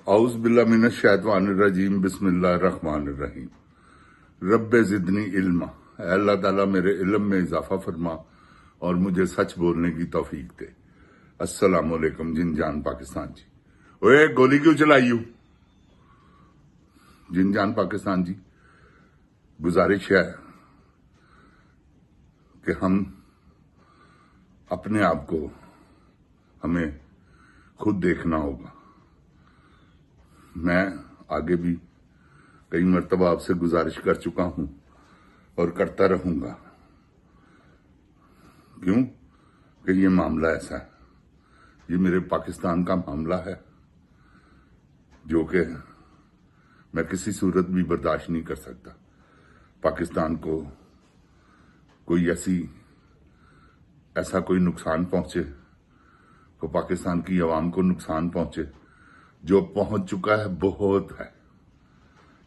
اعوذ باللہ من الشیطان الرجیم بسم اللہ الرحمن الرحیم رب زدنی علما۔ اے اللہ تعالیٰ میرے علم میں اضافہ فرما اور مجھے سچ بولنے کی توفیق دے۔ السلام علیکم جن جان پاکستان جی۔ اوے گولی کیوں چلائی ہو؟ جن جان پاکستان جی، گزارش ہے کہ ہم اپنے آپ کو ہمیں خود دیکھنا ہوگا۔ میں آگے بھی کئی مرتبہ آپ سے گزارش کر چکا ہوں اور کرتا رہوں گا۔ کیوں کہ یہ معاملہ ایسا ہے، یہ میرے پاکستان کا معاملہ ہے جو کہ میں کسی صورت بھی برداشت نہیں کر سکتا۔ پاکستان کو کوئی ایسا کوئی نقصان پہنچے، تو پاکستان کی عوام کو نقصان پہنچے، جو پہنچ چکا ہے بہت ہے،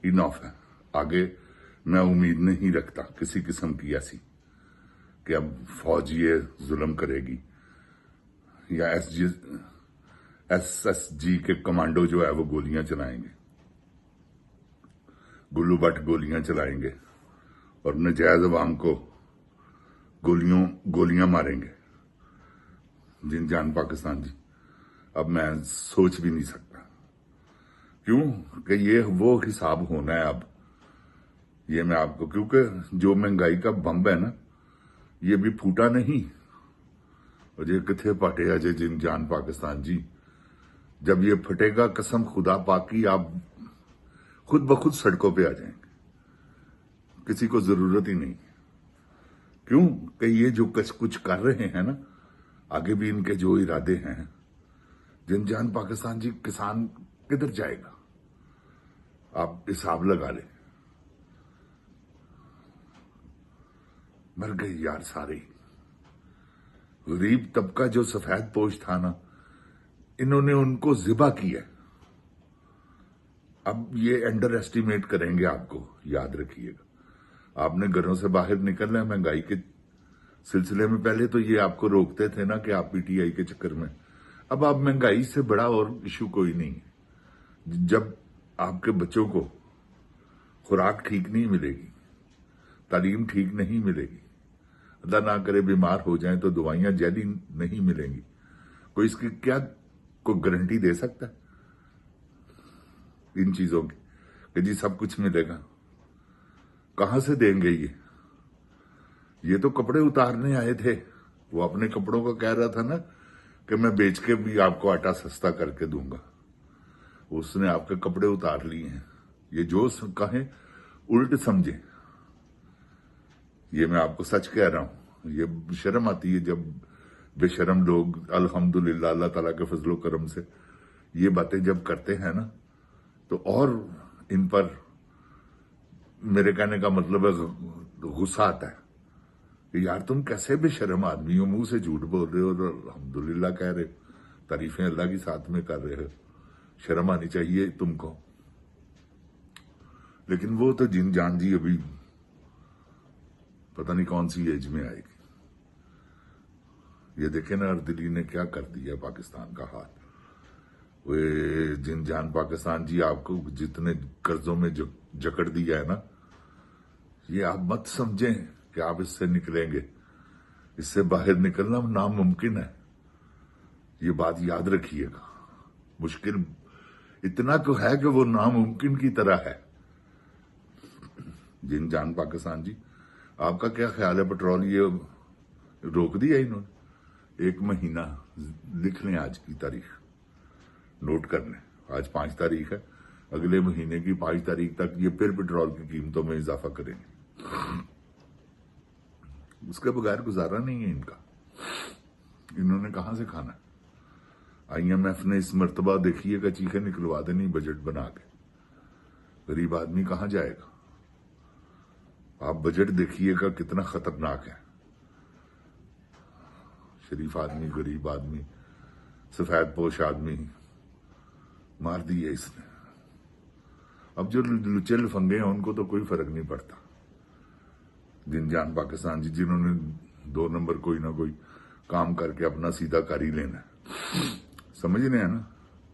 انف ہے۔ آگے میں امید نہیں رکھتا کسی قسم کی ایسی کہ اب فوج یہ ظلم کرے گی یا ایس جی کے کمانڈو جو ہے وہ گولیاں چلائیں گے، گلو بٹ گولیاں چلائیں گے اور نجائز عوام کو گولیاں ماریں گے۔ جن جان پاکستان جی، اب میں سوچ بھی نہیں سکتا۔ کیوں کہ یہ وہ حساب ہونا ہے اب، یہ میں آپ کو، کیونکہ جو مہنگائی کا بمب ہے نا، یہ بھی پھوٹا نہیں، اور یہ کتھے پھٹے اجے جن جان پاکستان جی۔ جب یہ پھٹے گا قسم خدا پاک کی، آپ خود بخود سڑکوں پہ آ جائیں گے، کسی کو ضرورت ہی نہیں۔ کیوں کہ یہ جو کچھ کر رہے ہیں نا، آگے بھی ان کے جو ارادے ہیں، جن جان پاکستان جی، کسان کدھر جائے گا؟ آپ حساب لگا لیں، مر گئے یار سارے۔ غریب طبقہ جو سفید پوش تھا نا، انہوں نے ان کو ذبح کیا۔ اب یہ انڈر ایسٹیمیٹ کریں گے آپ کو، یاد رکھیے گا۔ آپ نے گھروں سے باہر نکلنا ہے مہنگائی کے سلسلے میں، پہلے تو یہ آپ کو روکتے تھے نا کہ آپ پی ٹی آئی کے چکر میں، اب آپ مہنگائی سے بڑا اور ایشو کوئی نہیں ہے۔ جب آپ کے بچوں کو خوراک ٹھیک نہیں ملے گی، تعلیم ٹھیک نہیں ملے گی، اللہ نہ کرے بیمار ہو جائیں تو دوائیاں جیلی نہیں ملیں گی، کوئی اس کی کیا کوئی گارنٹی دے سکتا ہے ان چیزوں کی کہ جی سب کچھ ملے گا؟ کہاں سے دیں گے یہ تو کپڑے اتارنے آئے تھے، وہ اپنے کپڑوں کو کہہ رہا تھا نا کہ میں بیچ کے بھی آپ کو آٹا سستا کر کے دوں گا، اس نے آپ کے کپڑے اتار لیے ہیں۔ یہ جو کہیں الٹ سمجھیں، یہ میں آپ کو سچ کہہ رہا ہوں۔ یہ شرم آتی ہے جب بے شرم لوگ الحمدللہ اللہ تعالیٰ کے فضل و کرم سے یہ باتیں جب کرتے ہیں نا، تو اور ان پر میرے کہنے کا مطلب ہے غصہ آتا ہے کہ یار تم کیسے بے شرم آدمی ہو، منہ سے جھوٹ بول رہے ہو اور الحمدللہ کہہ رہے ہو، تعریفیں اللہ کی ساتھ میں کر رہے ہو، شرم آنی چاہیے تم کو۔ لیکن وہ تو جن جان جی ابھی پتہ نہیں کون سی ایج میں آئے گی۔ یہ دیکھیں نا اردلی نے کیا کر دیا پاکستان کا حال۔ وہ جن جان پاکستان جی، آپ کو جتنے قرضوں میں جکڑ دیا ہے نا، یہ آپ مت سمجھیں کہ آپ اس سے نکلیں گے، اس سے باہر نکلنا ناممکن ہے۔ یہ بات یاد رکھیے گا، مشکل اتنا تو ہے کہ وہ ناممکن کی طرح ہے۔ جن جان پاکستان جی، آپ کا کیا خیال ہے؟ پٹرول یہ روک دیا انہوں نے 1 مہینہ، لکھ لیں آج کی تاریخ، نوٹ کر لیں، آج 5 تاریخ ہے، اگلے مہینے کی 5 تاریخ تک یہ پھر پٹرول کی قیمتوں میں اضافہ کریں گے۔ اس کے بغیر گزارا نہیں ہے ان کا، انہوں نے کہاں سے کھانا ہے؟ آئی ایم ایف نے اس مرتبہ دیکھیے گا چیخیں نکلوا دینی بجٹ بنا کے، غریب آدمی کہاں جائے گا؟ آپ بجٹ دیکھیے گا کتنا خطرناک ہے۔ شریف آدمی، غریب آدمی، سفید پوش آدمی مار دیے اس نے۔ اب جو لچے لفنگے ہیں ان کو تو کوئی فرق نہیں پڑتا۔ جن جان پاکستان جی، جنہوں نے 2 نمبر کوئی نہ کوئی کام کر کے اپنا سیدھا کر ہی لینا ہے، سمجھ رہے ہیں نا؟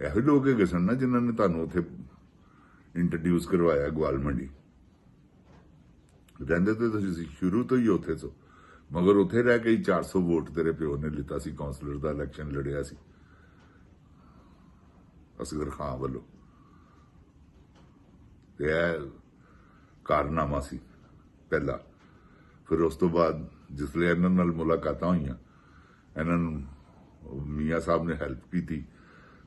ਇਹੋ ਲੋਕ ਹੈਗੇ ਸਨ ਨਾ ਜਿਨ੍ਹਾਂ ਨੇ ਤੁਹਾਨੂੰ ਉੱਥੇ ਇੰਟਰੋਡਿਊਸ ਕਰਵਾਇਆ ਗਵਾਲ ਮੰਡੀ। ਰਹਿੰਦੇ ਤੇ ਤੁਸੀਂ ਸ਼ੁਰੂ ਤੋਂ ਹੀ ਉੱਥੇ ਤੋਂ, ਮਗਰ ਉੱਥੇ ਰਹਿ ਕੇ ਹੀ 400 ਵੋਟ ਤੇਰੇ ਪਿਓ ਨੇ ਲਿੱਤਾ ਸੀ, ਕਾਉਂਸਲਰ ਦਾ ਇਲੈਕਸ਼ਨ ਲੜਿਆ ਸੀ ਅਸਗਰ ਖਾਨ ਵੱਲੋਂ। ਤੇ ਇਹ ਕਾਰਨਾਮਾ ਸੀ ਪਹਿਲਾ। ਫਿਰ ਉਸ ਤੋਂ ਬਾਅਦ ਜਿਸਲੇ ਇਹਨਾਂ ਨਾਲ ਮੁਲਾਕਾਤਾਂ ਹੋਈਆਂ, ਇਹਨਾਂ ਨੂੰ ਮੀਆਂ ਸਾਹਿਬ ਨੇ ਹੈਲਪ ਕੀਤੀ।